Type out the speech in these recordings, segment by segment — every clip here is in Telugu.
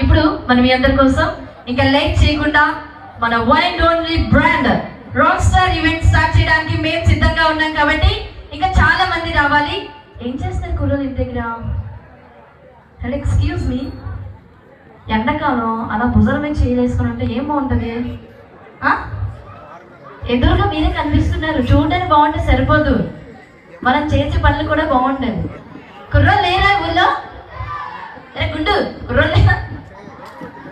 ఇప్పుడు మనం మీ అందరి కోసం ఇంకా లేట్ చేయకుండా మన one and only brand rock star event start చేయడానికి మేము సిద్ధంగా ఉన్నాం కాబట్టి ఇంకా చాలా మంది రావాలి. ఏం చేస్తారు కుర్రోలు ఇంటి దగ్గర? హలో ఎక్స్క్యూజ్ మీ, ఎండాకాలం అలా భుజాల మీద చేయలేసుకుని ఉంటే ఏం బాగుంటుంది? ఎదురుగా మీరే కనిపిస్తున్నారు, చూడడానికి బాగుంటే సరిపోదు, మనం చేసే పనులు కూడా బాగుంటుంది. కుర్రోలు లేరా ఊళ్ళో? గుండు కుర్రోలు లేదా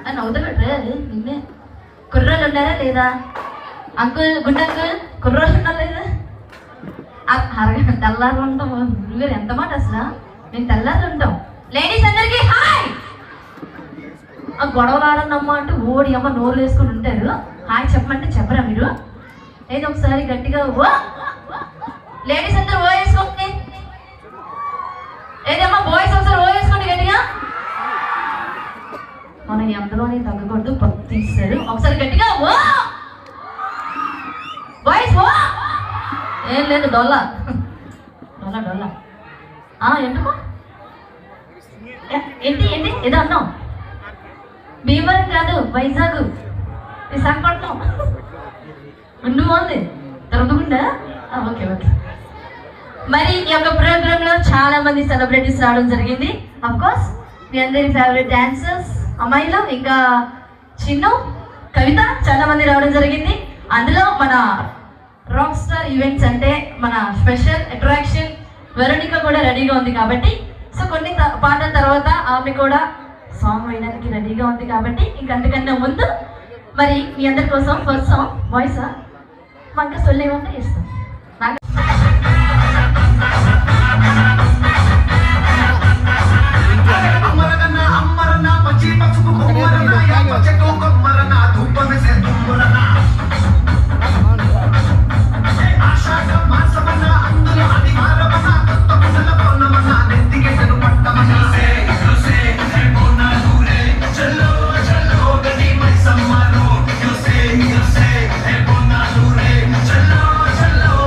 అని అవుతాడు నిన్నే. కుర్రోళ్ళు ఉన్నారా లేదా? అంకుల్ గుండు అంకుల్ కుర్రోళ్ళు ఉన్నా లేదా? తెల్లారు ఉంటాం మీరు ఎంత మాట అసలు, మేము తెల్లారు ఉంటాం. లేడీస్ అందరికి హాయ్. ఆ గొడవలు ఆడనమ్మా అంటే ఓడి అమ్మ నోరు వేసుకుని ఉంటారు. హాయ్ చెప్పమంటే చెప్పరా మీరు? ఏదో ఒకసారి గట్టిగా ఓ లేడీస్ అందరూ ఓ వేసుకోండి. ఏదమ్మా బాయ్స్ ఒకసారి ఓ వేసుకోండి గట్టిగా. మనం ఎంతలోనే తగ్గకూడదు, పప్పు తీస్తారు. ఒకసారి గట్టిగా ఓ బాయ్స్ ఓ. ఏం లేదు డొల్లా డొల్లా డొల్లా. ఎందుకు ఏంటి ఏంటి ఏదో అన్నాం? భీమవరం కాదు, వైజాగ్, విశాఖపట్నం. నువ్వు ఉంది దొరకకుండా. Okay okay. మరి ఈ యొక్క ప్రోగ్రామ్ లో చాలా మంది సెలబ్రిటీస్ రావడం జరిగింది. అఫ్ కోర్స్ మీ అందరి ఫేవరెట్ డాన్సర్స్ అమ్మాయిలు, ఇంకా చిన్ను, కవిత చాలా మంది రావడం జరిగింది. అందులో మన రాక్ స్టార్ ఈవెంట్స్ అంటే మన స్పెషల్ అట్రాక్షన్ వెరోనికా కూడా రెడీగా ఉంది కాబట్టి, సో కొన్ని పాటల తర్వాత ఆమె కూడా సాంగ్ వేయడానికి రెడీగా ఉంది కాబట్టి ఇంకంతకన్నా ముందు మరి మీ అందరి కోసం ఫస్ట్ సాంగ్ వాయిసా మనకు సొల్లేమంటే ఇస్తాం. चलो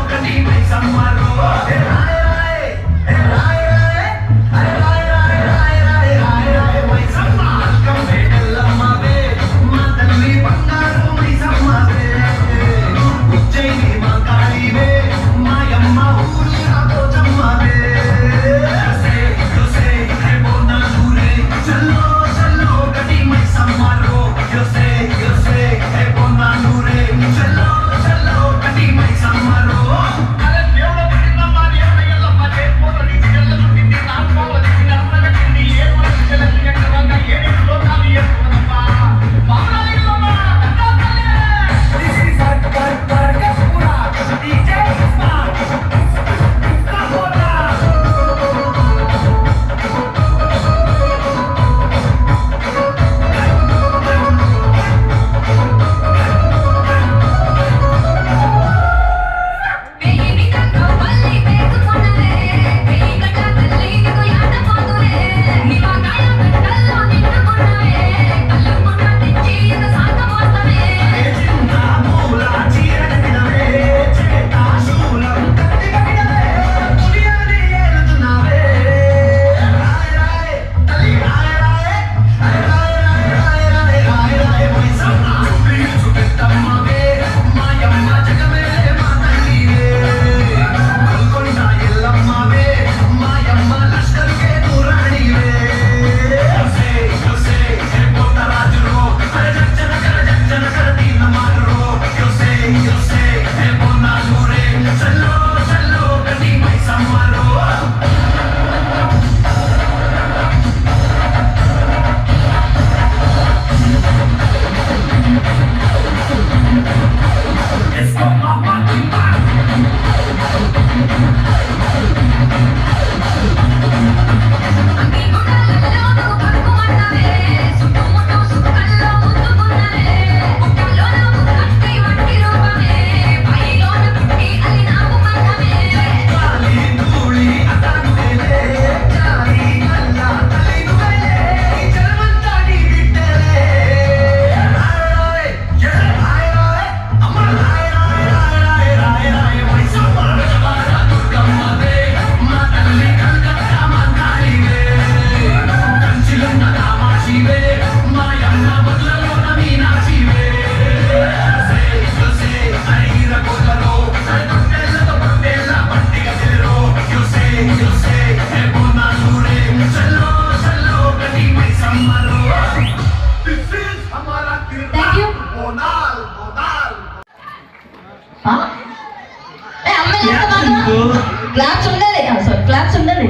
క్లాప్స్ ఉండాలి, సారీ క్లాప్స్ ఉండాలి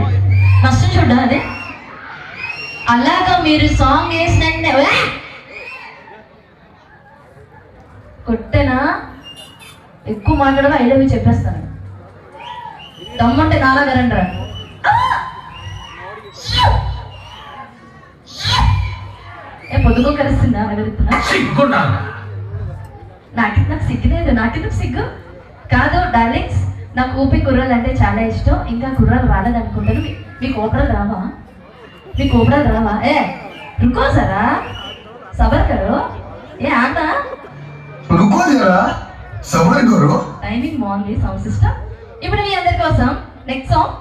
ఫస్ట్ చూడాలి. అలాగా మీరు సాంగ్ వేసినంటే కొట్టెనా ఎక్కువ మాట్లాడగా ఐ లవ్ యూ చెప్పేస్తాను. దమ్మంటే నాలా కరండ్రా. పొద్దుకో కలుస్తుందా అడుగుతున్నా. నాకు సిగ్గులేదు, నాకెందుకు సిగ్గు కాదు డార్లింగ్స్. నాకు ఊపి కుర్రాలు అంటే చాలా ఇష్టం. ఇంకా కుర్రాలు రాలేదనుకుంటాను. మీకు ఓపరాలు రావా? మీకు ఓపరాలు రావా? రుకో సరా సబర్ కరో. ఆనా రుకో జరా సబర్ కరో. టైమింగ్ బాగుంది సౌండ్ సిస్టమ్. ఇప్పుడు మీ అందరి కోసం నెక్స్ట్ సాంగ్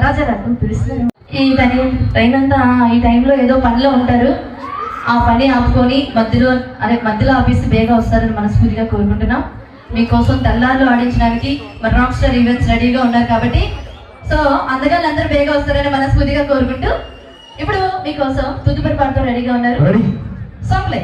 రాజారాజు పిలుస్తున్నారు. ఈ టైం అంతా ఈ టైంలో ఏదో పనిలో ఉంటారు. ఆ పని ఆపుకొని మధ్యలో ఆపేసి బేగా వస్తారని మనస్ఫూర్తిగా కోరుకుంటున్నాం. మీకోసం తెల్లార్లు ఆడించడానికి మరి రాక్ స్టార్ ఈవెంట్స్ రెడీగా ఉన్నారు కాబట్టి సో అందగాళ్ళు అందరూ బేగా వస్తారని మనస్ఫూర్తిగా కోరుకుంటూ ఇప్పుడు మీకోసం తదుపరి పాటతో రెడీగా ఉన్నారు. Song play.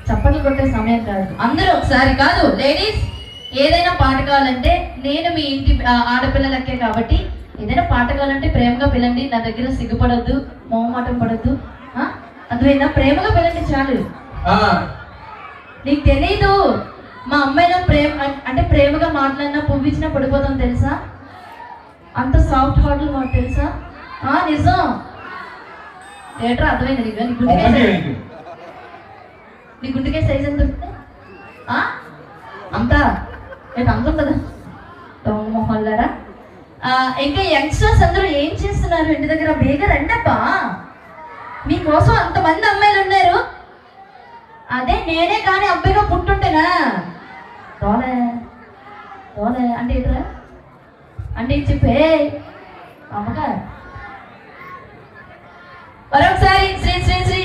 చప్పట్లు కొట్టే సమయం కాదు. అందరూ ఒకసారి కాదు లేడీస్, ఏదైనా పాట కావాలంటే నేను మీ ఇంటి ఆడపిల్లలకే కాబట్టి ఏదైనా పాట కావాలంటే ప్రేమగా పిల్లండి. నా దగ్గర సిగ్గుపడొద్దు, మొహమాటం పడొద్దు. అర్థమైందా? ప్రేమగా పిల్లండి చాలు. నీకు తెలీదు మా అమ్మాయిలో అంటే ప్రేమగా మాట్లాడినా పువ్విచ్చినా పడిపోతాం తెలుసా? అంత సాఫ్ట్ హార్ట్లు మాకు తెలుసా? నిజం. ఏట్రా అర్థమైంది నీకు? నీ గుండెకే సైజ్ ఎంత దొరికితే అంతా రేపు అంత ఉంటుందా? దొంగ మొహల్లారా. ఇంకా యంగ్స్టర్స్ అందరూ ఏం చేస్తున్నారు ఇంటి దగ్గర? బేగా రండబ్బా, మీకోసం అంతమంది అమ్మాయిలు ఉన్నారు. అదే నేనే కానీ అబ్బాయిగా పుట్టుంటేనా తోలే తోలే అంటే ఇట్రా అంటే చెప్పే అమ్మగా. మరొకసారి శ్రీ శ్రీ శ్రీ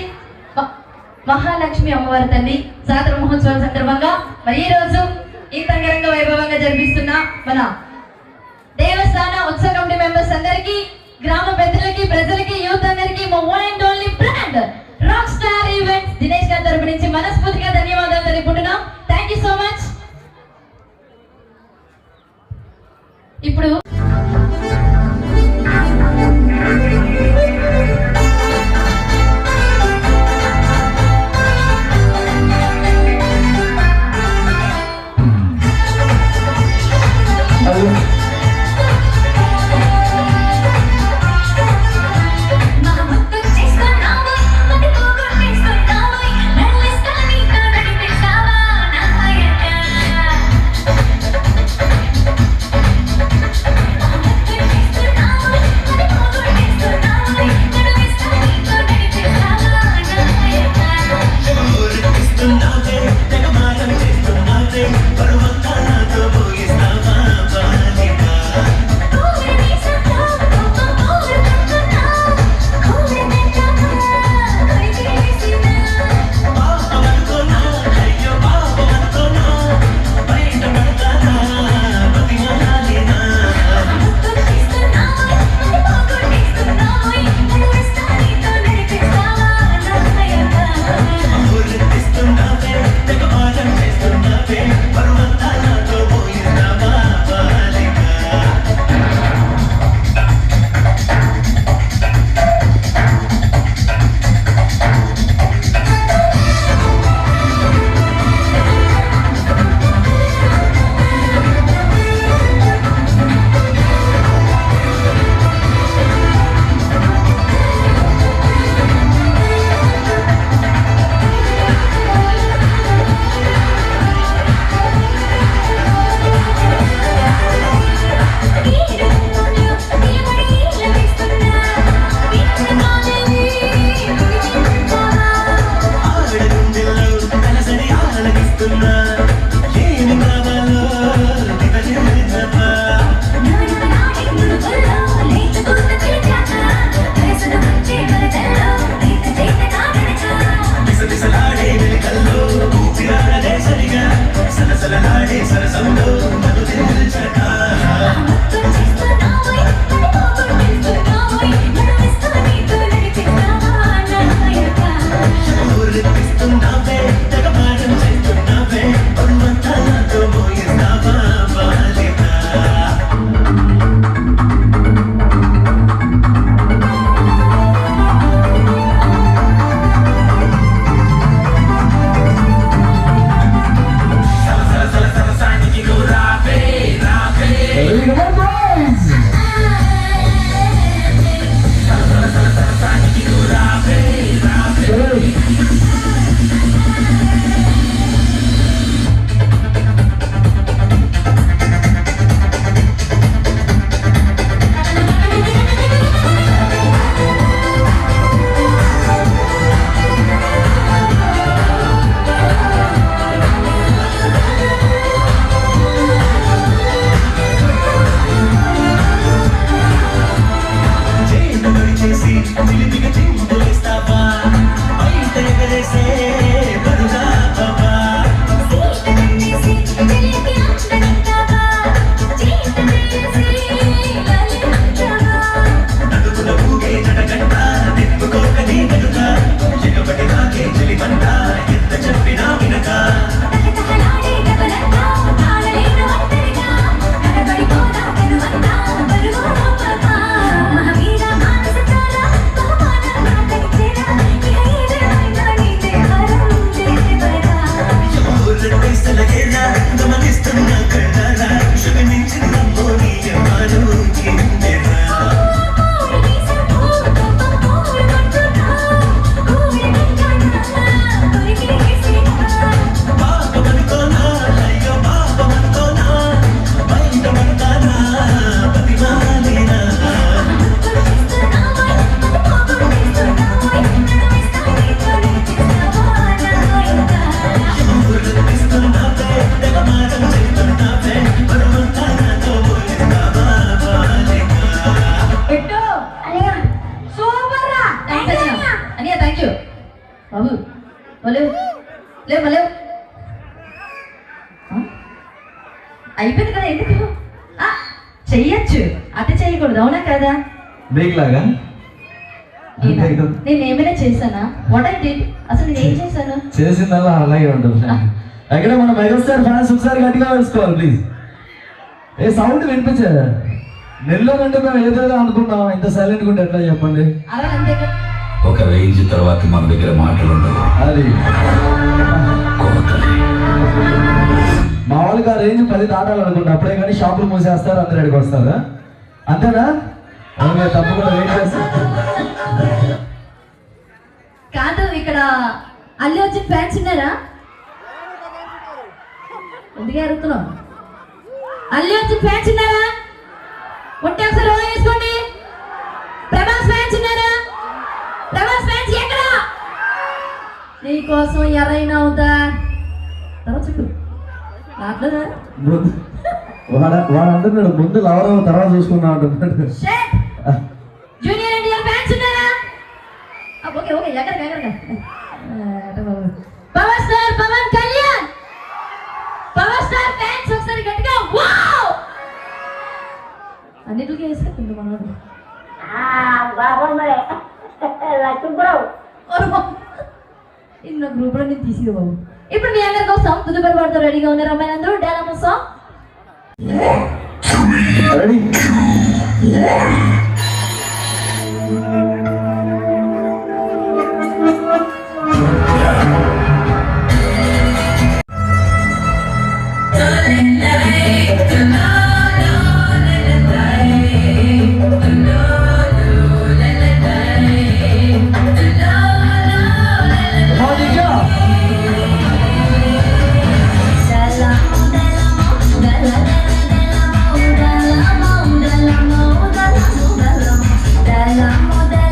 మహాలక్ష్మి అమ్మవారి తల్లి జాతర మహోత్సవం సందర్భంగా మరి ఈ రోజు ఇంత అంగరంగ వైభవంగా జరిపిస్తున్న మన దేవస్థాన ఉత్సవ కమిటీ మెంబర్స్ అందరికీ, గ్రామ పెద్దలకి, ప్రజలకి, యూత్ అందరికీ మా one and only brand rock star events Dinesh గారి తరపు నుంచి మనస్ఫూర్తిగా ధన్యవాదాలు తెలుపుకుంటున్నాం. Thank you so much. ఇప్పుడు లేవు లేవు లేవు. అయిపోయింది కదా, ఎందుకు చెయ్యొచ్చు, అతి చేయకూడదు, అవునా కదా? బ్రేక్ లాగా నేను ఏమైనా చేశానా? వాట్ ఐ డిడ్, అసలు నేను ఏం చేశాను? చేసిందల్లా అలాగే ఉంటుంది. ఎక్కడ మన మెగాస్టార్ ఫ్యాన్స్ ఒకసారి గట్టిగా వేసుకోవాలి ప్లీజ్. ఏ సౌండ్ వినిపించదా? నెల్లూరు అంటే మేము ఏదేదో అనుకున్నాం, ఇంత సైలెంట్గా ఉంటే ఎట్లా చెప్పండి? అలా అంతే కదా. ఒక రేంజ్ తర్వాత మన దగ్గర మాటలు ఉండవు, అది కోతలే. మామూలుగా రేంజ్ 10 దాటాలనుకుంటా, అప్పుడే కానీ షాపులు మూసేస్తారు, అందరు ఎక్కడికి వస్తారా? అంతేనా? ఓకే, తప్పకుండా వెయిట్ చేస్తాం. కాదు, ఇక్కడ అల్లు అర్జున్ ఫ్యాన్స్ ఉన్నారా? ఎందుకే అడుగుతున్నాం? అల్లు అర్జున్ ఫ్యాన్స్ ఉన్నారా? ఉంటే ఒకసారి ఓ వేసుకోండి. ప్రభాస్ ఫ్యాన్స్ ఉన్నారా? ప్రభాస్ ఫ్యాన్స్ ఎక్కడ? నీకోసం ఎర్రైనా అవుతా తర్వాత చెప్పు. రాట్లేదా? వాడు అంటున్నాడు ముందు లవర్ తర్వాత చూసుకున్నా అంటున్నాడు. జూనియర్ ఎన్టీఆర్ ఫ్యాన్స్ ఉన్నారా? ఓకే ఓకే, ఎక్కడికి power star Pawan Kalyan, power star fans ఒకసారి గట్టిగా వావ్. అన్నిటికీ వేసుకుంటుంది మనోడు. ఇన్న గ్రూప్ లో నేను తీసి బాబు. ఇప్పుడు మీ అందరి కోసం తుదుపరి పాడుతూ రెడీగా ఉన్నారు అమ్మాయిలందరూ. డాలమ్మ సాంగ్ రెడీ. Dala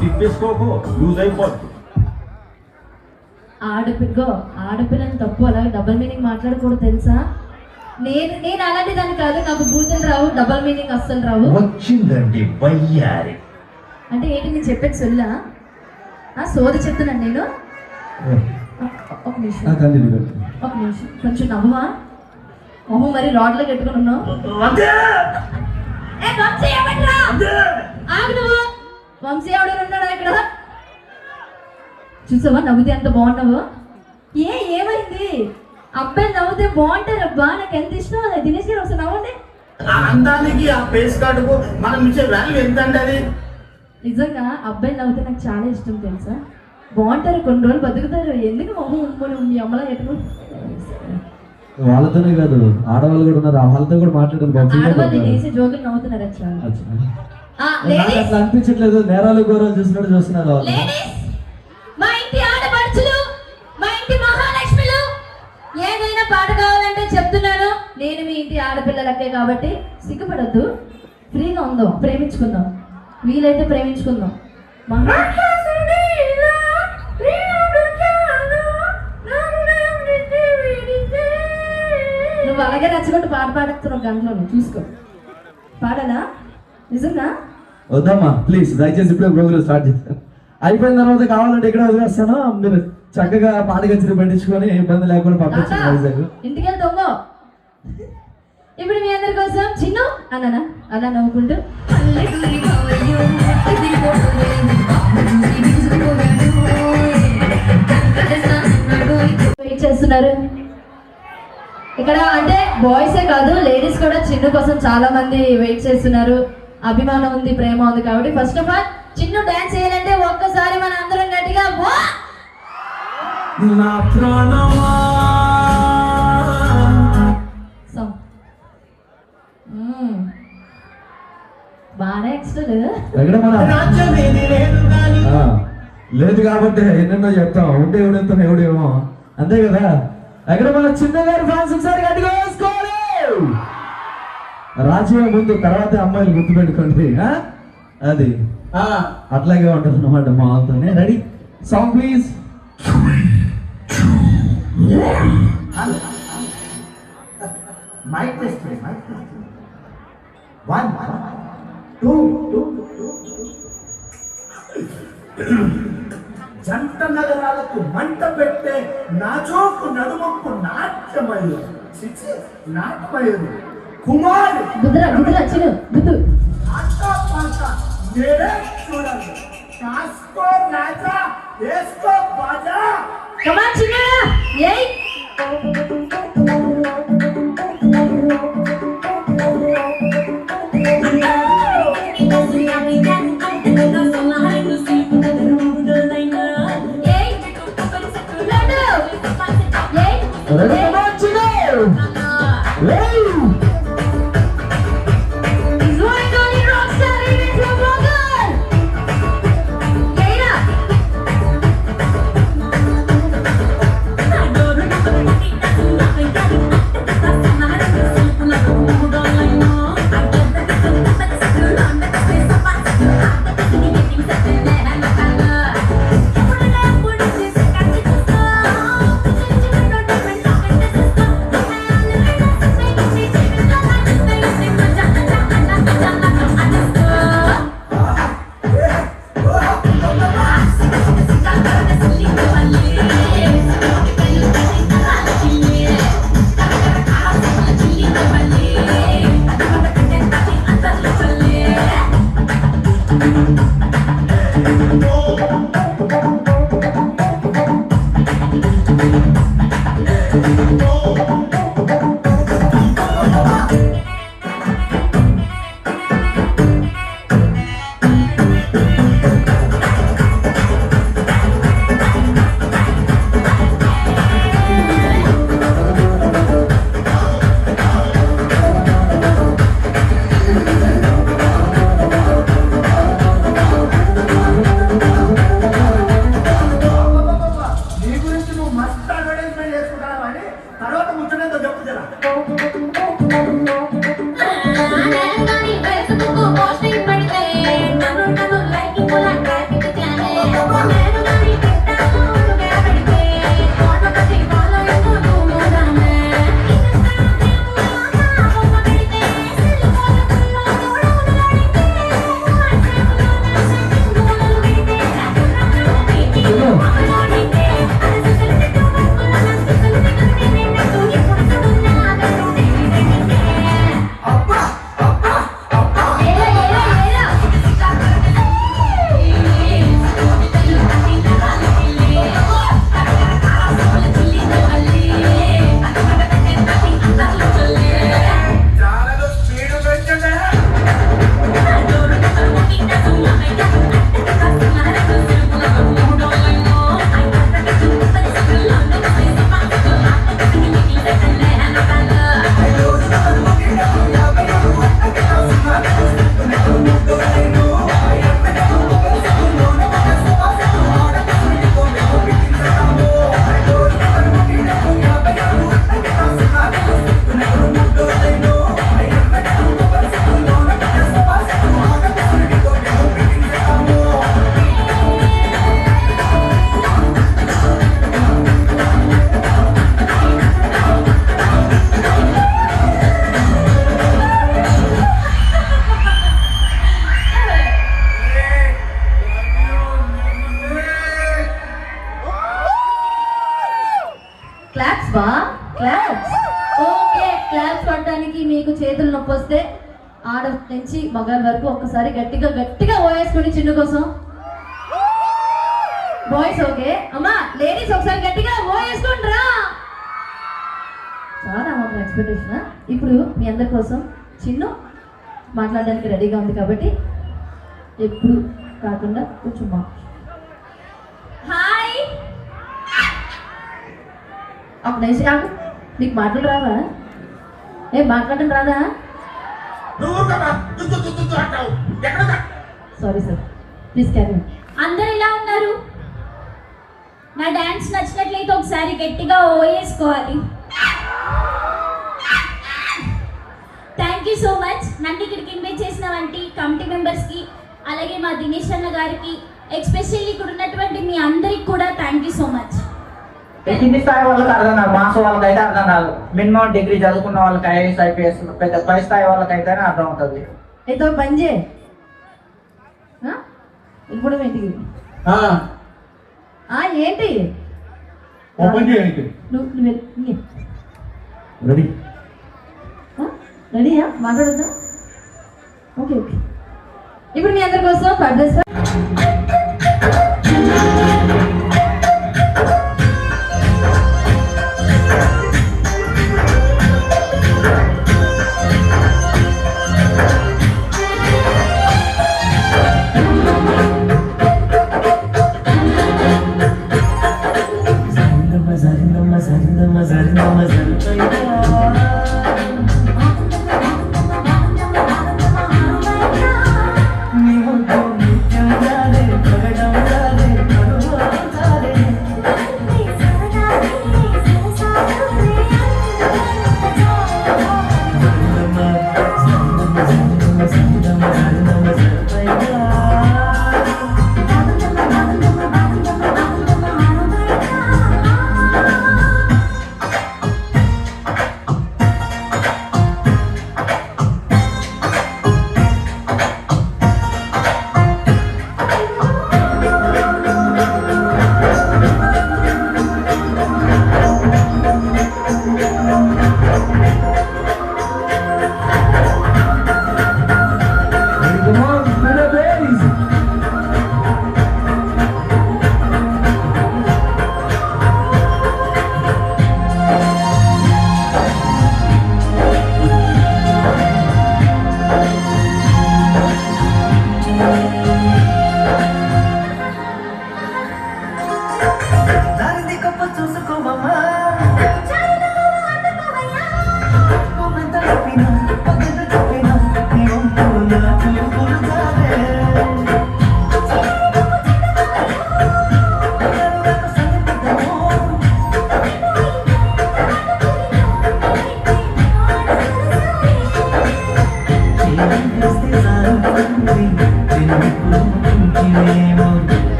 తిప్పేసుకోకు, లూజ్ అయిపోద్ది. ఆడపిల్లని తప్పు అలాగే డబుల్ మీనింగ్ మాట్లాడకూడదు తెలుసా? నేను అలాంటి దాన్ని కాదు, నాకు బూతులు రావు, డబుల్ మీనింగ్ అస్సలు రావు. వచ్చిందండి వయ్యారి. అంటే ఏంటి నేను చెప్పేది సొల్లా? సోది చెప్తున్నాను నేను. ఒక నిమిషం కొంచెం నవ్వా? మొహం మరి రాడ్లో కట్టుకుని ఉన్నావు. వంశీ ఎవడని ఉన్నాడా ఇక్కడ? చూసావా నవ్వుతే ఎంత బాగున్నావు? ఏమైంది? అబ్బాయి నవ్వుతే బాగుంటారబ్బా, నాకు ఎంత ఇష్టం. అది దినేష్ గారు ఒకసారి నవ్వండి. అందానికి ఆ ఫేస్ కార్డుకు మనం ఇచ్చే వాల్యూ ఎంత అండి? అది నిజంగా అబ్బాయి నవ్వుతే నాకు చాలా ఇష్టం తెలుసా. బాగుంటారు, కొన్ని రోజులు బతుకుతారు. ఎందుకు మొహం ఉమ్ముని మీ అమ్మలా ఎట్టుకుని? వాళ్ళతోనే కాదు, ఆడవాళ్ళు కూడా ఉన్నారు, వాళ్ళతో కూడా మాట్లాడారు. ఆడవాళ్ళు వేసే జోకులు నవ్వుతున్నారు. అట్లా అనిపించట్లేదు, నేరాలు ఘోరాలు చూసినట్టు చూస్తున్నారు వాళ్ళు. మా ఇంటి ఆడపడుచులు, మా ఇంటి మహాలక్ష్మిలు, ఏదైనా పాట కావాలంటే చెప్తున్నాను. నేను మీ ఇంటి ఆడపిల్లలకే కాబట్టి సిగ్గుపడద్దు, ఫ్రీగా ఉందాం, ప్రేమించుకుందాం, వీలైతే ప్రేమించుకుందాం. నువ్వు అలాగే నచ్చినట్టు పాట పాడుతున్నావు గంటలో, చూసుకో. పాడనా నిజంగా? వద్దమ్మా ప్లీజ్, దయచేసి ఇప్పుడే ప్రోగ్రామ్ స్టార్ట్ చేస్తాను. అయిపోయిన తర్వాత కావాలంటే ఇక్కడ వదిలేస్తాను, మీరు చక్కగా పాట గచ్చిని పట్టించుకొని ఇబ్బంది లేకుండా పంపించండి వైజాగ్. ఇంటికి వెళ్తాము. ఇప్పుడు మీ అందరి కోసం చిన్న అన్నానా అలా నవ్వుకుంటూ వెయిట్ చేస్తున్నారు ఇక్కడ. అంటే బాయ్సే కాదు, లేడీస్ కూడా చిన్ను కోసం చాలా మంది వెయిట్ చేస్తున్నారు. అభిమానం ఉంది, ప్రేమ ఉంది కాబట్టి first of all Chinnu dance చేయాలంటే ఒక్కసారి మన అందరం గట్టిగా బాగా ఎక్స్ట్రా లేదు కాబట్టి ఎన్నెన్నో చెప్తాం, ఉంటే ఎవడెళ్తాం ఎవడేమో, అంతే కదా. ఎక్కడ మన చిన్న గారి ఫ్యాన్స్ ఒకసారి గట్టిగా వేసుకోవాలి. రాజ్యం ముందు తర్వాత అమ్మాయిలు గుర్తుపెట్టుకోండి. అది అట్లాగే ఉంటుంది అన్నమాట మా వాళ్ళతోనే. Ready, song please. 3, 2, 1. Mic test, mic test. 1 2 జంట నగరాలకు మంట పెట్టే నాచోకు నడుమొక్కు నాట్యమయ్యు నాట్యమయ్యదు కుమార్ చూడాలి. కాస్కో రాజా వేసుకో బాజా. నుంచి మగాళ్ళ వరకు ఒక్కసారి గట్టిగా గట్టిగా ఓయేసుకోండి చిన్ను కోసం. బాయ్స్ ఓకే, అమ్మా లేడీస్ ఒకసారి గట్టిగా ఓయేసుకోండి రా. చాలా మాకు ఎక్స్పెక్టేషన్. ఇప్పుడు మీ అందరి కోసం చిన్ను మాట్లాడడానికి రెడీగా ఉంది కాబట్టి ఎప్పుడు కాకుండా కొంచెం హాయ్ అప్పుడు నీకు మాటలు రావా? మాట్లాడడం రాదా? Sorry sir, please carry. అందరు ఎలా ఉన్నారు? నా డాన్స్ నచ్చినట్లయితే ఒకసారి గట్టిగా ఓయేసుకోవాలి. Thank you so much. నన్ను ఇక్కడికి ఇన్వైట్ చేసిన వంటి కమిటీ మెంబర్స్కి, అలాగే మా దినేష్ అన్న గారికి, ఎస్పెషల్లీ ఇక్కడ ఉన్నటువంటి మీ అందరికి కూడా థ్యాంక్ యూ సో మచ్. కింది స్థాయి వాళ్ళకి అర్థం కాదు, మాస్ వాళ్ళకి అయితే అర్థం కాదు. మినిమం డిగ్రీ చదువుకున్న వాళ్ళకి ఐఏఎస్ ఐపీఎస్ పెద్ద పై స్థాయి వాళ్ళకి అయితేనే అర్థం అవుతుంది. ఏదో పని చేయి ఇప్పుడు ఏంటి ఏంటి రెడీ రెడీయా? మాట్లాడద్దా? Okay okay. ఇప్పుడు మీ అందరి కోసం ఫర్దర్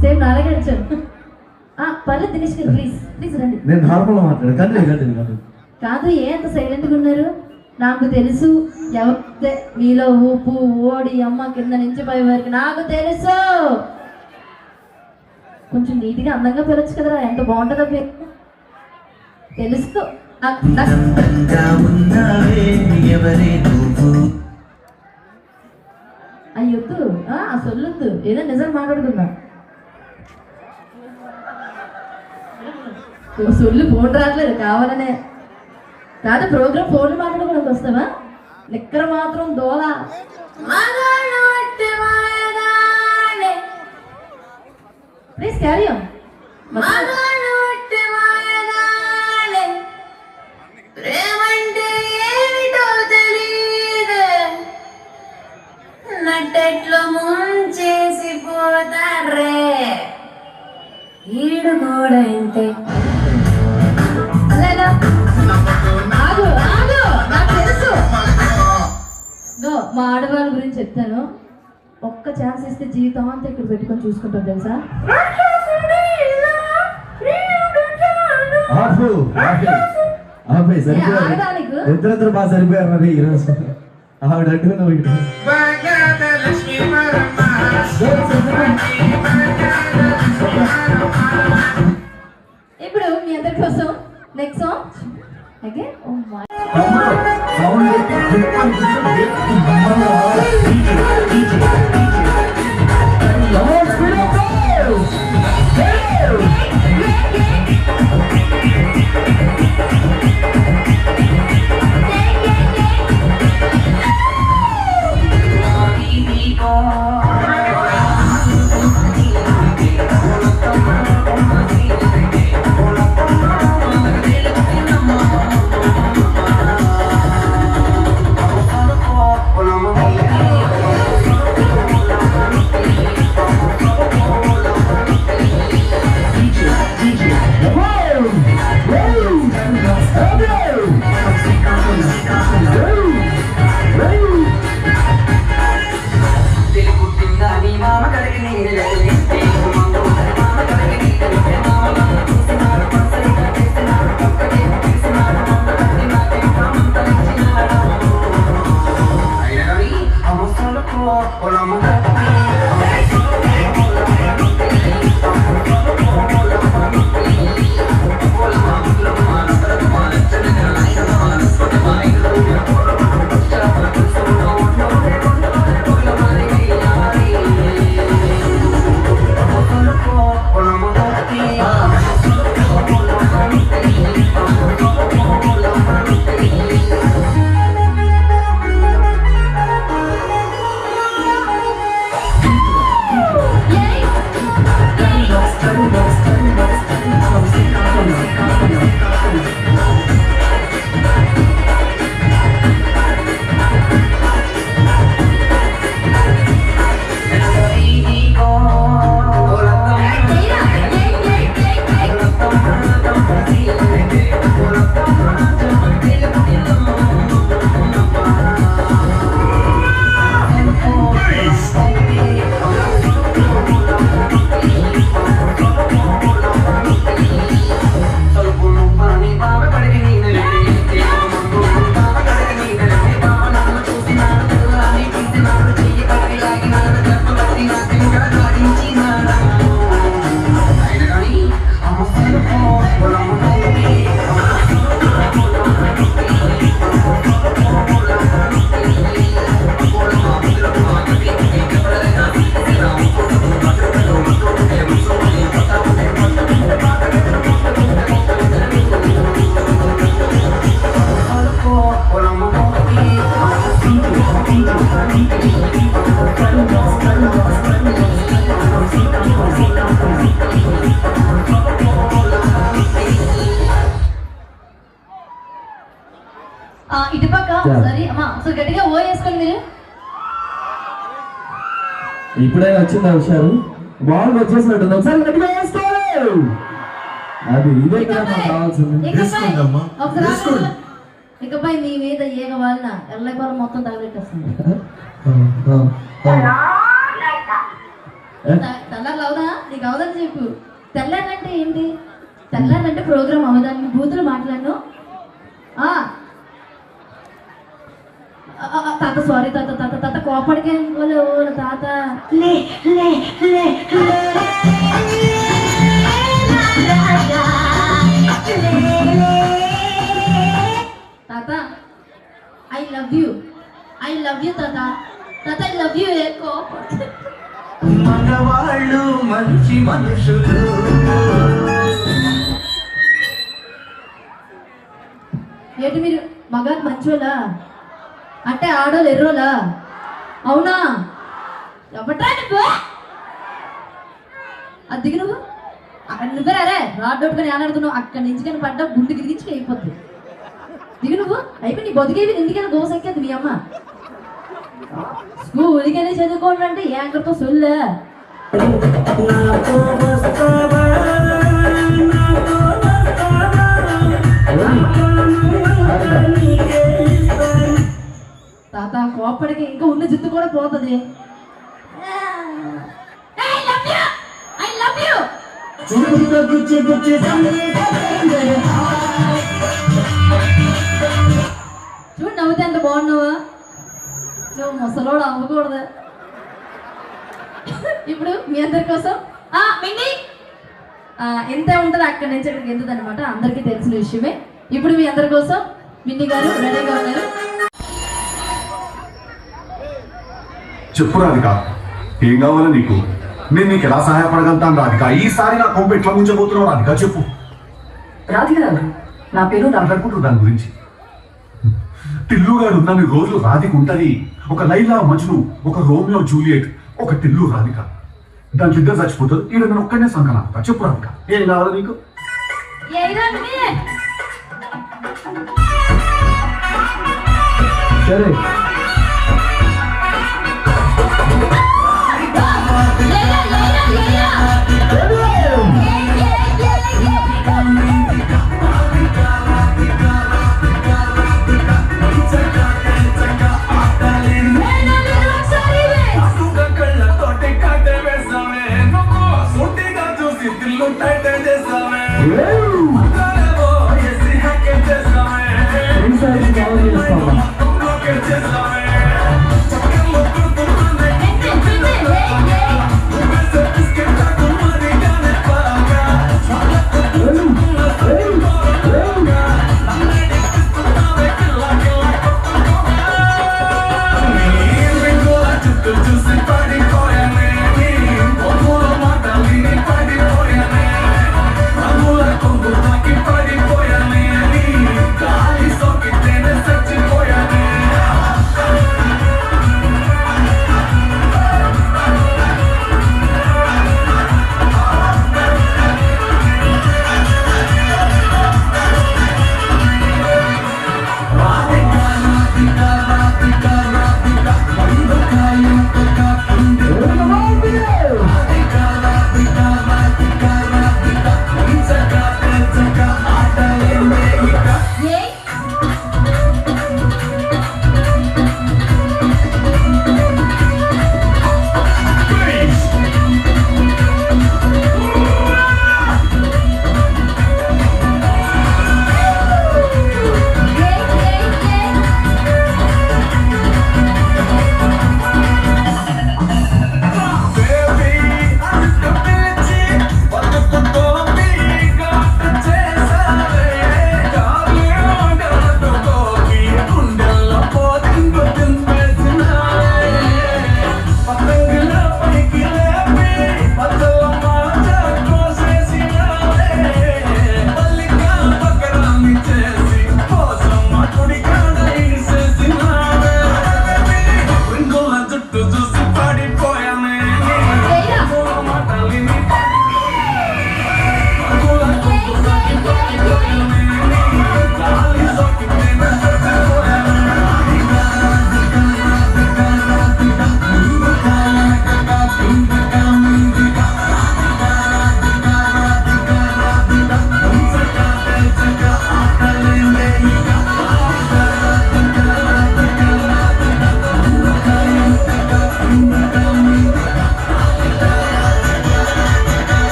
సేమ్ అలాగే వచ్చాను. పర్లేదు దినేష్ గారు, ప్లీజ్ ప్లీజ్ రండి. నేను నార్మల్గా మాట్లాడాను. కంటిన్యూ. కాదు, ఏ అంత సైలెంట్గా ఉన్నారు? నాకు తెలుసు ఎవరైతే మీలో ఊపు ఓడి అమ్మ కింద నుంచి పై వరకు నాకు తెలుసు. కొంచెం నీట్గా అందంగా పిలవచ్చు కదరా, ఎంత బాగుంటుందో పేరు తెలుసు. అయ్యొద్దు, సొల్లొద్దు, ఏదో నిజం మాట్లాడుకుందాం. సొల్లు ఫోన్ రావట్లేదు కావాలనే కాదు. ప్రోగ్రామ్ ఫోన్లు మాట్లాడుకోవడానికి వస్తావా? నిక్కర మాత్రం దోల. Please carry on. నట్టెట్లో ముంచేసి పోతారే ఈడు కూడా ఇంతే. ఆగు ఆగు, నాకు తెలుసు. మా ఆడవాళ్ళ గురించి చెప్తాను. ఒక్క ఛాన్స్ ఇస్తే జీవితం అంతా ఇక్కడ పెట్టుకొని చూసుకుంటాం తెలుసా. ఇద్దరిద్దరు బాగా సరిపోయారు మరి ఈరోజు. ఆవిడ అడ్డు నువ్వు ఇటు. ఇప్పుడు మీ అందరి కోసం నెక్స్ట్ సాంగ్ ఓకే. ఓ మై ఇటుపక్క సరే అమ్మా, సో గట్టిగా ఓ వేసుకోండి మీరు. ఇప్పుడే వచ్చింది హుషారు, బాగుంది వచ్చేసినట్టుంది. ఒకసారి గట్టిగా వేసుకోవాలి. అది ఇదే కదా మాకు కావాల్సింది. ఇకపై మీ మీద ఏగ వాళ్ళ ఎల్లకొర మొత్తం తగలెట్టేస్తుంది. తెల్లారు అవుదా? నీకు అవదని చెప్పు. తెల్లారంటే ఏంటి? తెల్లారంటే ప్రోగ్రామ్ అవదాన్ని బూతులు మాట్లాడను. తాత సారీ తాత తాత తాత కోపడికే తాత తాత ఐ లవ్ యూ తాత తాత ఐ లవ్ యూ. మగవాళ్ళు మంచి మనుషులు. ఏంటి మీరు మగారు మంచోలా అంటే ఆడోళ్ళు ఎర్రోలా? అవునా? ఎవటా నువ్వు? అది దిగు నువ్వు అక్కడ నువ్వే రే రాడ్డొట్టుకొని ఏనాడుతున్నావు. అక్కడి నుంచి కానీ పడ్డా గుండు గిరిగించి అయిపోద్ది. దిగు నువ్వు అయిపోయి నీ బతికేవి ఎందుకైనా గోసెక్కేది మీ అమ్మ. స్కూల్కైనా చదువుకోండి అంటే యాంకర్తో సొల్లే. తాత కోప్పడికి ఇంకా ఉన్న జిత్తు కూడా పోతుంది. చూడు నవ్వుతే ఎంత బాగున్నావా? నువ్వు ముసలోడు అవ్వకూడదు. ఇప్పుడు మీ అందరి కోసం మిండి ఎంత ఉంటుంది అక్కడి నుంచి అక్కడికి ఎంత అనమాట అందరికీ తెలిసిన విషయమే. ఇప్పుడు మీ అందరి కోసం మిన్ని గారు రెడీగా ఉన్నారు. చెప్పు రాధిక, ఏం కావాలి నీకు? నేను నీకు ఎలా సహాయపడగలుగుతాను రాధిక? ఈసారి నా కొంప ఎట్లా ముంచబోతున్నావు రాధిక? చెప్పు. రాధిక గారు, నా పేరు అనుకుంటున్నాను దాని గురించి. టిల్లుగాడు ఉన్నన్ని రోజులు రాధిక ఉంటది. ఒక లైలా మజ్ను, ఒక రోమియో జూలియట్, ఒక టిల్లు రాధిక. దాంట్లో ఇద్దరు చచ్చిపోతారు. ఈడ నేను ఒక్కనే సంకనా. చెప్పు రాధిక, ఏం కావాలి నీకు? సరే చేస్తావా?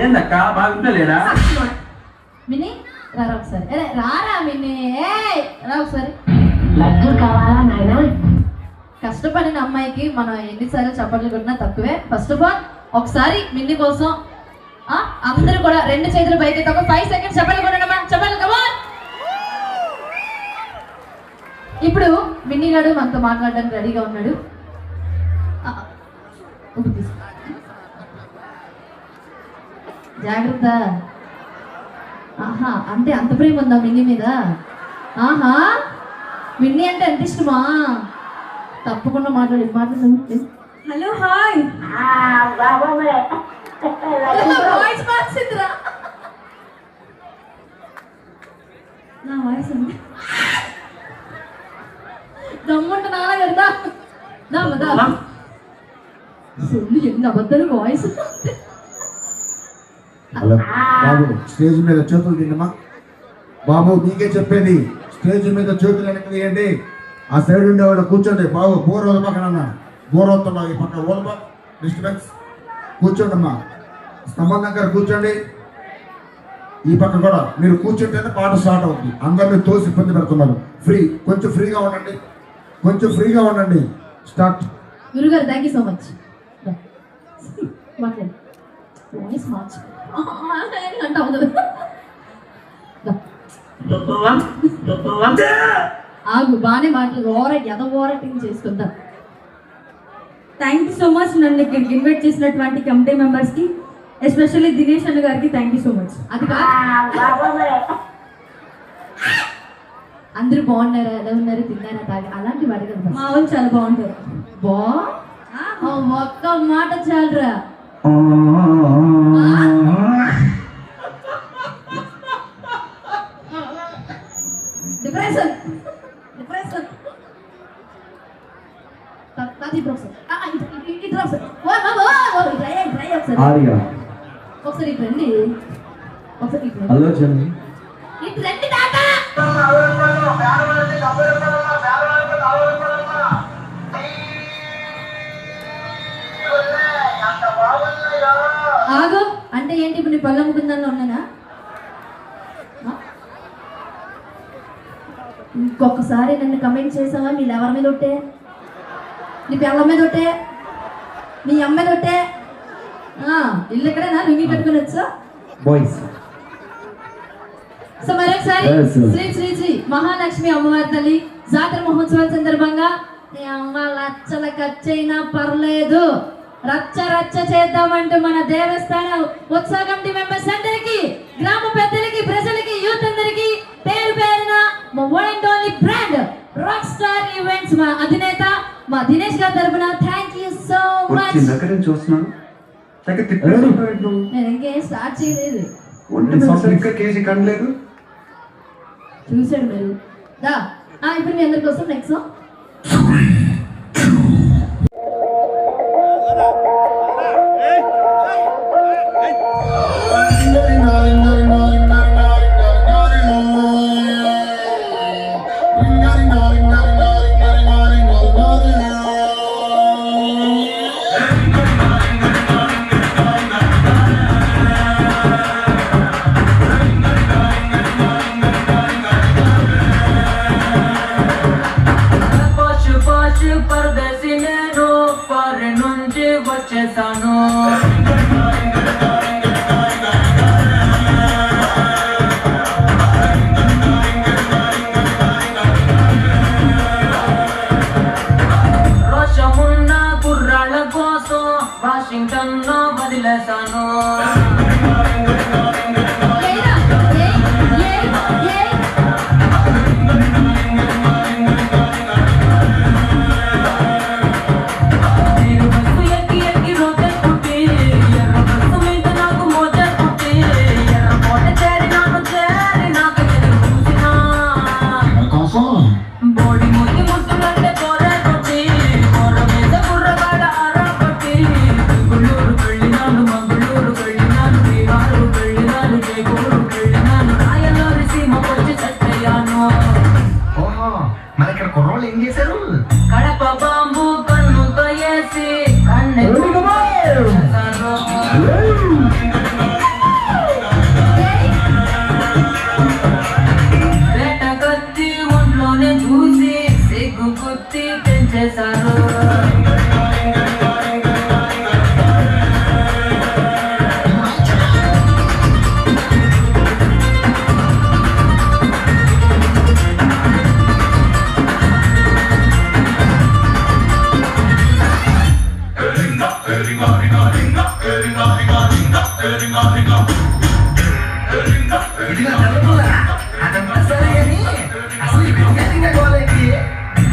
ఏందక్క బాగా ఉంటలేడా? మినీ రారా ఒకసారి. అరే రారా మినీ, ఏయ్ రా ఒకసారి. లడ్డు కావాలా నాయనా? కష్టపడిన అమ్మాయికి మనం ఎన్నిసార్లు చప్పట్లు కొట్టినా తక్కువే. ఫస్ట్ ఆఫ్ ఆల్ ఒకసారి మిన్ని కోసం అందరూ కూడా 2 చేతులు పైకి ఒక 5 సెకండ్స్ చప్పట్లు కొట్టడమా, చప్పట్లు కమాన్. ఇప్పుడు మిన్ని గారు మనతో మాట్లాడడానికి రెడీగా ఉన్నాడు. జాగ్రత్త. ఆహా, అంటే అంత ప్రేమ ఉందా మిన్ని మీద? ఆహా, మిన్ని అంటే ఎంత ఇష్టమా? తప్పకుండా మాట్లాడు. Hello hi. వాయిస్ మార్చిందిరా. నా వాయిస్ ఉంది. దమ్ముంట నాన్నగారుదా ఎన్ని అబద్ధాలు వాయిస్. హలో బాబు, స్టేజ్ మీద చేతులు తిన్నమా బాబు, నీకే చెప్పేది. స్టేజ్ మీద చేతులు వెనక్కి తీయండి. ఆ సైడ్ ఉండేవాడు కూర్చోండి బాబు. బోర్ వదపక్కనన్నా, బోర్ వస్తున్నావు. ఈ పక్క ఓలప డిస్టర్బెన్స్. కూర్చోండి అమ్మా, స్తంభం దగ్గర కూర్చోండి. ఈ పక్క కూడా మీరు కూర్చుంటేనే పాట స్టార్ట్ అవుతుంది. అందరినీ తోసి ఇబ్బంది పెడుతున్నారు. కొంచెం ఫ్రీగా ఉండండి, కొంచెం ఫ్రీగా ఉండండి. స్టార్ట్. గురుగారు థ్యాంక్ యూ సో మచ్. మాట్లాడు. వాయిస్ మార్చు అంటే ఆగు, బాగానే మాట్లాడు. ఓవరాక్టింగ్ చేసుకుందా. థ్యాంక్ యూ సో మచ్ నన్ను ఇక్కడికి ఇన్వైట్ చేసినటువంటి కమిటీ మెంబర్స్కి, ఎస్పెషల్లీ దినేష్ అన్న గారికి థ్యాంక్ యూ సో మచ్. అది కాదు, అందరూ బాగున్నారా, ఎలా ఉన్నారు, తిన్నారా, తాగి అలాంటి అడగదు. మా వాళ్ళు చాలా బాగుంటారు. ఒక్క మాట చాలరా. డిప్రెషన్ ఒకసారి ఇటు రండి. హలో చెల్లి. ఇటు రండి దాకా. ఆగు అంటే ఏంటి? ఇప్పుడు నీ పళ్ళ ముకుందాల్లో ఉన్నానా? ఇంకొకసారి నన్ను కమెంట్ చేసావా, మీరు ఎవరి మీద ఒట్టే? నీ పిల్లల మీద ఒట్టే, నీ అమ్మ మీద ఒట్టే. ఇల్లు ఎక్కడైనా లుంగి కట్టుకుని వచ్చా బాయ్స్. సో మరొకసారి శ్రీ శ్రీ శ్రీ మహాలక్ష్మి అమ్మవారి తల్లి జాతర మహోత్సవాల సందర్భంగా నీ అమ్మ లచ్చల ఖర్చైనా పర్లేదు, రచ్చ రచ్చ చేద్దామంటూ మన దేవస్థాన ఉత్సవ కమిటీ మెంబర్స్ అందరికి, గ్రామ పెద్దలకి, ప్రజలకి, యూత్ అందరికి పేరు పేరున మా one and only brand rock star events మా అధినేత మా దినేష్ గారి తరపున థ్యాంక్ యూ సో మచ్. చూస్తున్నాను నేను ఇంకేం స్టార్ట్ చేయలేదు, కేజీ కనలేదు. చూసాడు మీరు దా. ఇప్పుడు మీ అందరి కోసం నెక్స్ట్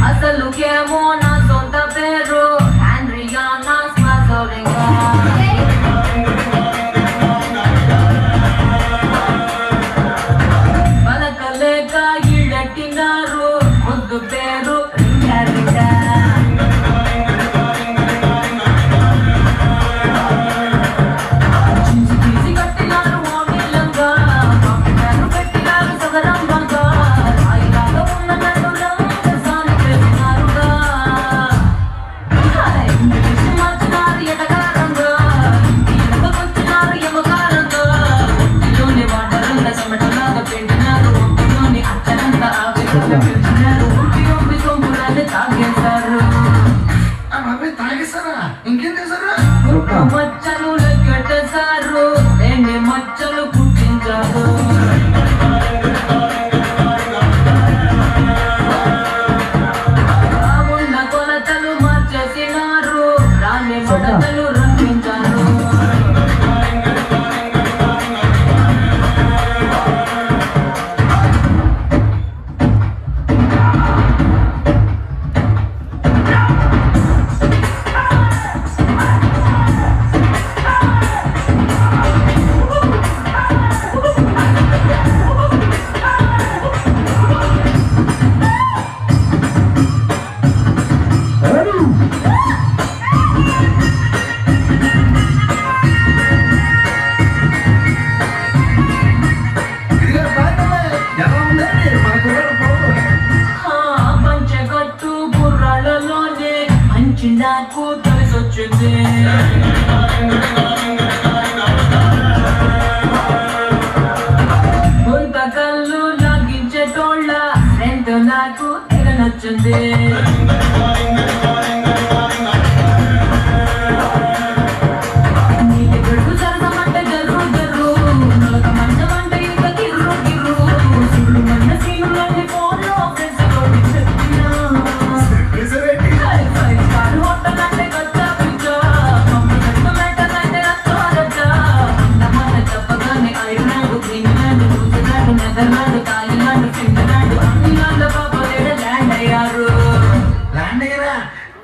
అసలుకేమో నా సొంత పేరు ఆండ్రియానా స్మాజోరింగా. పలకలేక ఇళ్ళెట్టినారు ముద్దు పేరు రింగారింగా. చించి తీసి కట్టినారు ఓనిలంగా, కాపీ పేరు పెట్టినారు సగరంగా. రాయిలాగా ఉన్న నన్నులా రసాన్ని పెట్టినారుగా. ఇంగ్లీష్ మార్చినారు ఎటకారంగా, ఎడకొచ్చినారు యమకారంగా. ఒంటిలోని వాటరంతా చెమటలాగా పిండినారు, ఒంటిలోని అచ్చరంతా ఆవిరిగా పిలిచినారు. ఒంటి ఒంపి సొంపులని తాగేశారు. ఇంకేం చేశారు? మచ్చలు లెక్కెట్టేశారు, ఎన్ని మచ్చలు పుట్టించారు. ఉన్న కొలతలు మార్చేసినారు, రాని మడతలు రంగించారు. పంచగట్టు బుర్రాళ్ళలోనే మంచి నాకు తెలిసొచ్చింది. గుంతకల్లు లాగించేటోళ్ళ స్ట్రెంత్ నాకు తెగ నచ్చింది. నీటి గడ్డు సరసమంటే జర్రు జర్రు, నలక మంచమంటే ఇంకా కిర్రు కిర్రు. సుళ్ళు మన సీనులన్నీ ఫోన్లో ఫ్రెండ్స్ తోటి చెప్పినా. ఫైవ్ స్టార్ హోటల్ అంటే గచ్చా పిచ్చా, మమ్మల్ని మెటల్ అంటే రచ్చా రచ్చా. అన్నమాట చెప్పగానే Ireland, Greenland, New Zealand, Netherland, Thailand, Finland, England పాపలేడ ల్యాండ్ అయ్యారు. ల్యాండ్ అయ్యారా?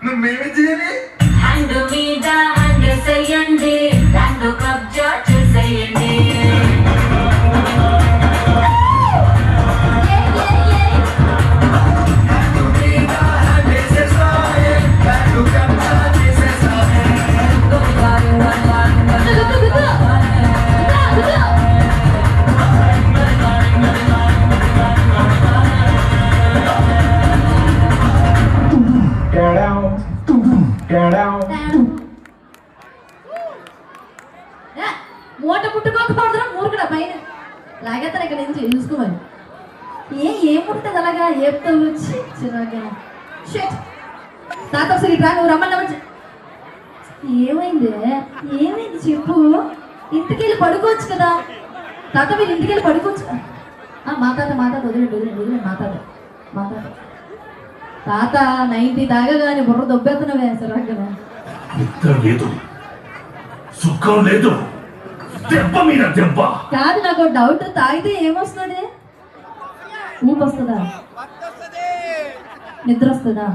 మేమేం చేయాలి? హ్యాండ్ మీద హ్యాండ్ చేయండి, హ్యాండ్ కబ్జా చేసేయండి. మూట పుట్టుకోకపోవడం మూర్ఖుడా పైన లాగేస్తాను ఇక్కడ నుంచి చూసుకోమని. ఏముంటుంది అలాగా ఏపుతో వచ్చి చిరాగా తాత ఒకసారి ఇట్లా నువ్వు రమ్మన్నా. ఏమైంది ఏమైంది చెప్పు. ఇంటికెళ్ళి పడుకోవచ్చు కదా తాత, మీరు ఇంటికెళ్ళి పడుకోవచ్చు. మా తాత వదిలేండి మా తాత తాత 90 దాకా కానీ బుర్ర దొబ్బెత్తనవే సరాగా. నిద్ర లేదు, సుఖం లేదు, దెబ్బ మీద దెబ్బ. కాదు నాకు డౌట్, తాగితే ఏమొస్తుంది? ఊపి వస్తుందా? నిద్ర వస్తుందా?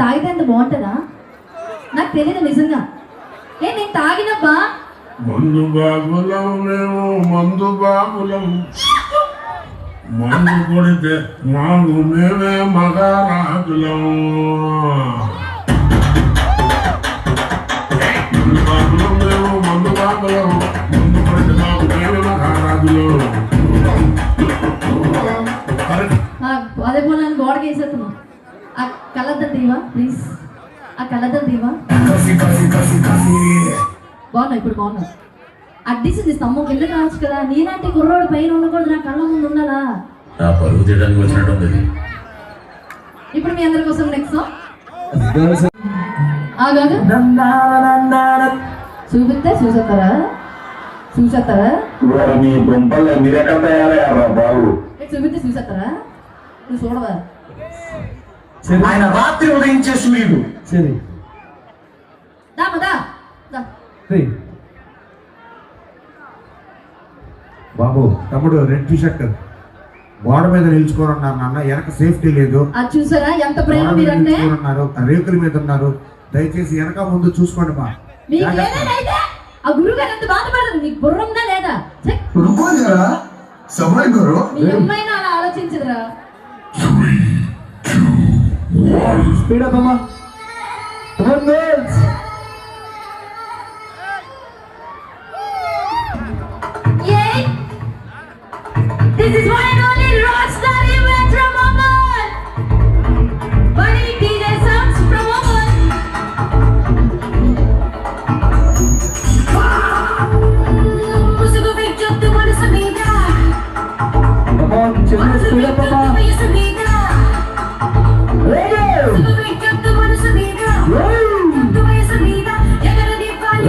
తాగితే అంత బాగుంటుందా? నాకు తెలియదు నిజంగా. నేను తాగినబ్బా. మందు బాబులం మేము, మందు బాబులం. మందు కొడితే మాకు మేమే మగారాజులం. మందు బాబులం మేము, మందు బాబులం. మందు కొడితే మాకు మేమే మగారాజులం. అదే పోనీ నన్ను గోడకి వేసేస్తున్నావు. ఆ కళ్ళద్దాం తీవా ప్లీజ్, ఆ కళ్ళద్దాం తీవా. బాగున్నా ఇప్పుడు బాగున్నా. అడ్డిసింది స్తంభం కింద కావచ్చు కదా. నేనంటే కుర్రోడు పైన ఉండకూడదు, నా కళ్ళ ముందు ఉండాలా. నా పరుగు తీయడానికి వచ్చినట్టుంది. ఇప్పుడు మీ అందరి కోసం నెక్స్ట్ చూపిస్తే చూసేస్తారా? చూపిస్తే చూసేస్తారా? నువ్వు చూడవా? ఆయన రాత్రి ఉదయించే సూర్యుడు. సరే బాబు తమ్ముడు రెడ్ టీ షర్ట్ గోడ మీద నిల్చుకొని ఉన్నారు నాన్న, వెనక సేఫ్టీ లేదు. అది చూసారా ఎంత ప్రేమ గోడ మీద మీరంటే. నిల్చుకొని ఉన్నారు, రేకుల మీద ఉన్నారు. దయచేసి వెనక ముందు చూసుకోండి మా. మీకు ఏదైనా అయితే ఆ గురువు గారు ఎంత బాధపడదు. మీకు బుర్ర ఉందా లేదా? ఛే! మీ అమ్మాయినా అలా ఆలోచించదురా. స్పీడ్ అప్ అమ్మా. Come on, girls. Yay! This is one and only rockstar event from Oman. Buddy DJ sounds from Oman. Musugu vicchottu manasu meeda. Come on, children, speed up అమ్మా. Vayasu meeda. Musugu vicchottu manasu meeda. Vicchottu vayasu meeda. Egarani paali.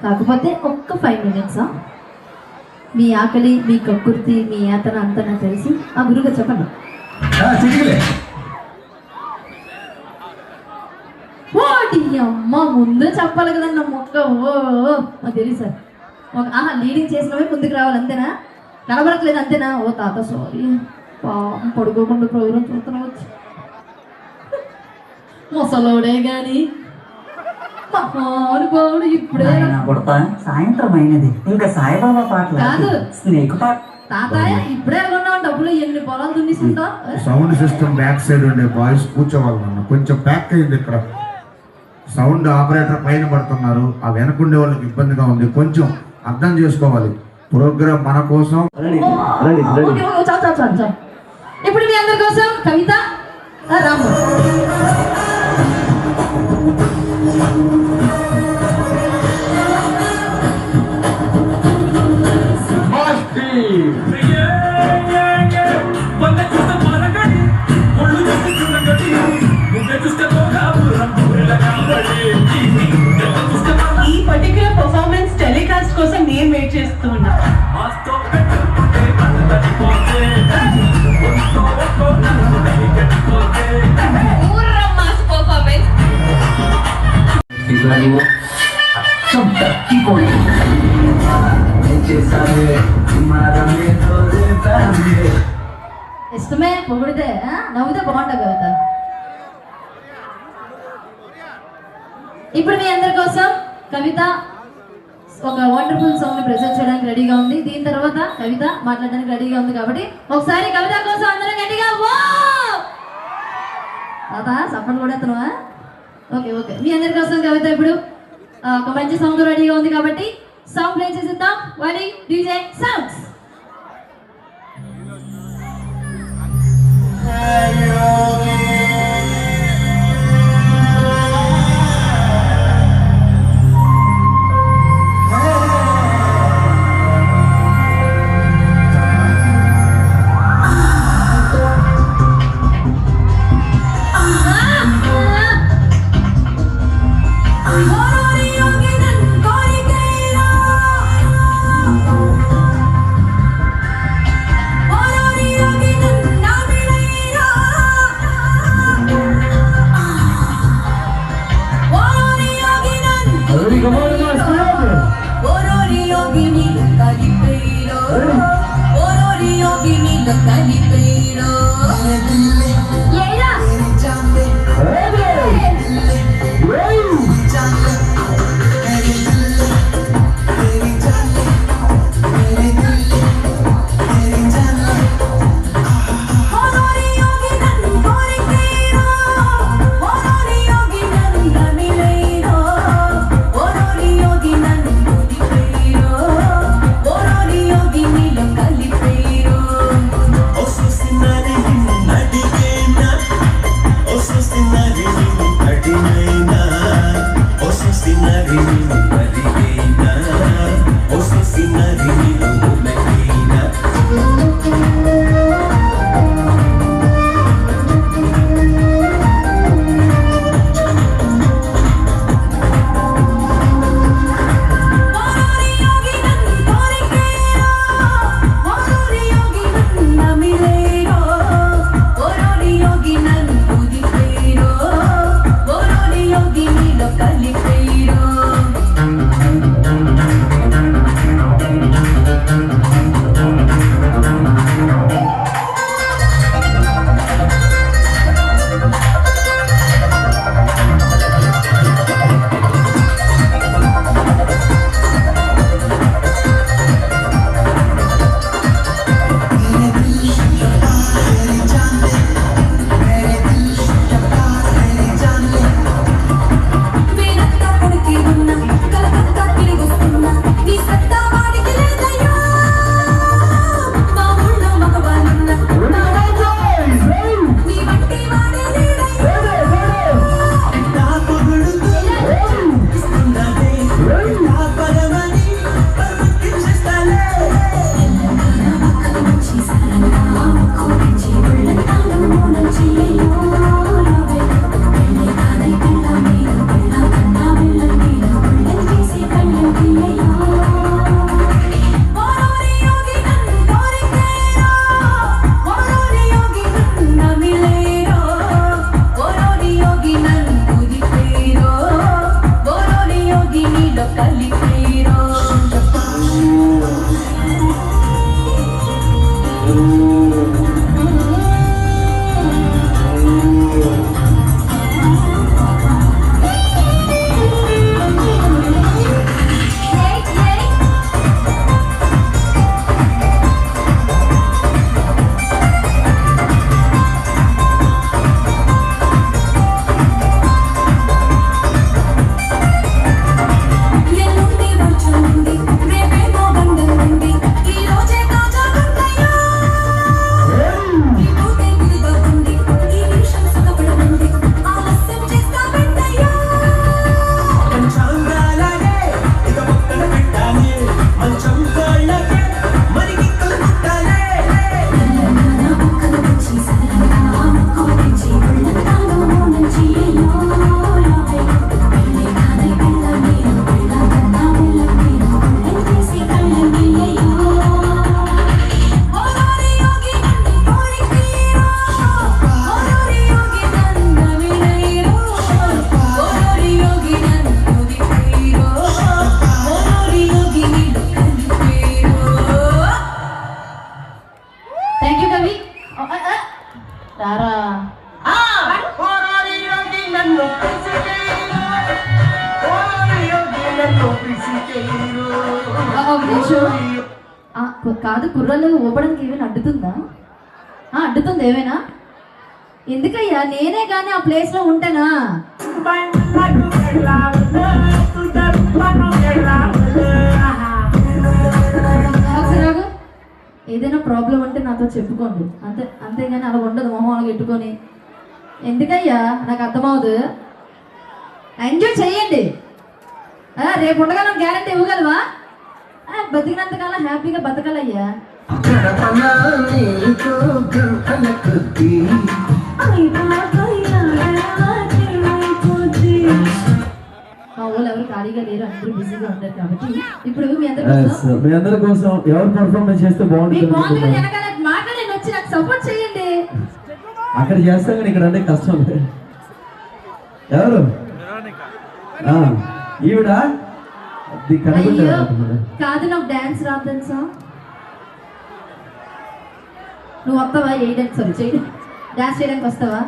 కాకపోతే ఒక్క 5 minutes మీ ఆకలి, మీ కక్కుర్తి, మీ యాతన అంతా నాకు తెలిసి ఆ గురుగా చెప్పండి. వాటి అమ్మ ముందు చెప్పాలి కదండి నా మొక్క. మాకు తెలియదు సార్. లీడింగ్ చేసినవే ముందుకు రావాలి అంతేనా? కనబడట్లేదు అంతేనా? ఓ తాత సారీ, పడుకోకుండా ప్రోగ్రాం చూస్తున్నావచ్చు. ముసలోడే గాని మహానుభావుడు ఇప్పుడే సాయంత్రం అయినది ఇంకా సాయిబాబా పాటలు కాదు, స్నేక్ పాట. తాతయ్య ఇప్పుడే కొన్నావు డబ్బులు, ఎన్ని పొలాలు దున్నిస్తుంటావు. సౌండ్ సిస్టమ్ బ్యాక్ సైడ్ ఉండే బాయ్స్ కూర్చోవాలి. కొంచెం ప్యాక్ అయింది ఇక్కడ. సౌండ్ ఆపరేటర్ పైన పడుతున్నారు, ఆ వెనకుండే వాళ్ళకి ఇబ్బందిగా ఉంది. కొంచెం అర్థం చేసుకోవాలి. ప్రోగ్రామ్ మన కోసం. ఇప్పుడు మీ అందరి కోసం కవిత, రాము. ఈ పర్టిక్యులర్ పర్ఫార్మెన్స్ టెలికాస్ట్ కోసం నేను వెయిట్ చేస్తూ ఉన్నా. ఇష్టమే పొగిడితే నవ్వుతే బాగుంటుంది కవిత. ఇప్పుడు మీ అందరి కోసం కవిత ఒక వండర్ఫుల్ సాంగ్ ని ప్రెజెంట్ చేయడానికి రెడీగా ఉంది. దీని తర్వాత కవిత మాట్లాడడానికి రెడీగా ఉంది. కాబట్టి ఒకసారి కవిత కోసం అందరం గట్టిగా సపోర్ట్ కూడా ఎత్తున్నావా? ఓకే ఓకే, మీ అందరి కోసం కవిత ఇప్పుడు ఒక మంచి సాంగ్ రెడీగా ఉంది. కాబట్టి సాంగ్ ప్లే చేసిద్దాం. వరి డీజే సౌండ్స్. Mani నిమిషం. కాదు, కుర్రలు ఊపడానికి ఏమైనా అడ్డుతుందా? అడ్డుతుంది ఏమైనా? ఎందుకయ్యా, నేనే కానీ ఆ ప్లేస్ లో ఉంటానా? ఒకసారి ఏదైనా ప్రాబ్లం అంటే నాతో చెప్పుకోండి, అంతేగాని అలా ఉండదు మొహం అలా పెట్టుకొని. ఎందుకయ్యా, నాకు అర్థమవుదు. ఎంజాయ్ చెయ్యండి. రేపు ఉండగా నాకు గ్యారంటీ ఇవ్వగలవా? బతికినంతకాలం హ్యాపీగా బతకాలయ్యా. మా ఊళ్ళో ఎవరు ఖాళీగా లేరు, అందరూ బిజీగా ఉంటారు కాబట్టి ఇప్పుడు మీ అందరి కోసం ఎవరు పర్ఫార్మెన్స్ చేస్తే బాగుంటుంది మాట్లాడి వచ్చి నాకు సపోర్ట్ చేయండి. అక్కడ చేస్తాం కానీ ఇక్కడ అంటే కష్టం. ఎవరు ఈవిడ కాదు, నాకు డాన్స్ రాదు తెలుసా. నువ్వు వస్తావా వేయడానికి? సారీ, చేయడం డాన్స్ చేయడానికి వస్తావా?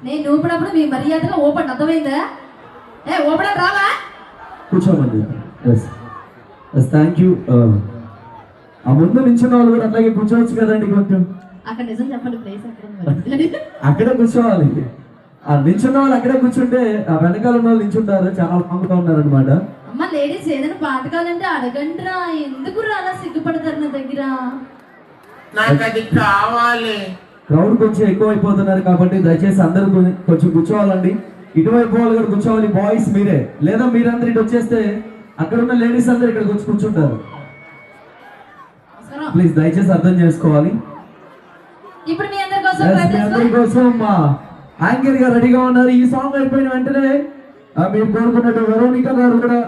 నేను ఊపినప్పుడు మీ మర్యాదగా ఓపెన్, అర్థమైందా? ఓపెన్ రావా? కూర్చోమండి. Thank you. ఆ ముందు నించున్న వాళ్ళు కూడా అట్లాగే కూర్చోవచ్చు కదండి కొంచెం. అక్కడ నిజం చెప్పండి, ప్లేస్ అక్కడ అక్కడే కూర్చోవాలి. ఆ నించున్న వాళ్ళు అక్కడే కూర్చుంటే ఆ వెనకాల ఉన్న వాళ్ళు నించుంటారు, చాలా పంపుగా ఉన్నారనమాట. అమ్మ లేడీస్ ఏదైనా పాట కావాలంటే అడగండిరా, ఎందుకు అలా సిగ్గుపడతారు నా దగ్గర? నాకు అది కావాలి. క్రౌడ్ కొంచెం ఎక్కువ అయిపోతున్నారు కాబట్టి దయచేసి అందరూ కొంచెం కూర్చోవాలండి. ఇటువైపు వాళ్ళు కూడా కూర్చోవాలి. బాయ్స్ మీరే, లేదా మీరందరూ ఇటు వచ్చేస్తే అక్కడ ఉన్న లేడీస్ అందరూ ఇక్కడ వచ్చి కూర్చుంటారు. ప్లీజ్ దయచేసి అర్థం చేసుకోవాలి. ఇప్పుడు మీ అందరి కోసం మా యాంకర్ గారు రెడీగా ఉన్నారు. ఈ సాంగ్ అయిపోయిన వెంటనే మీరు కోరుకున్నట్టు వెరోనికా గారు కూడా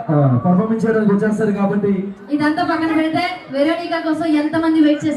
పర్ఫార్మెన్స్ చేయడానికి వచ్చేస్తారు కాబట్టి ఇదంతా పక్కన పెడితే వెరోనికా కోసం ఎంతమంది వెయిట్ చేస్తారు?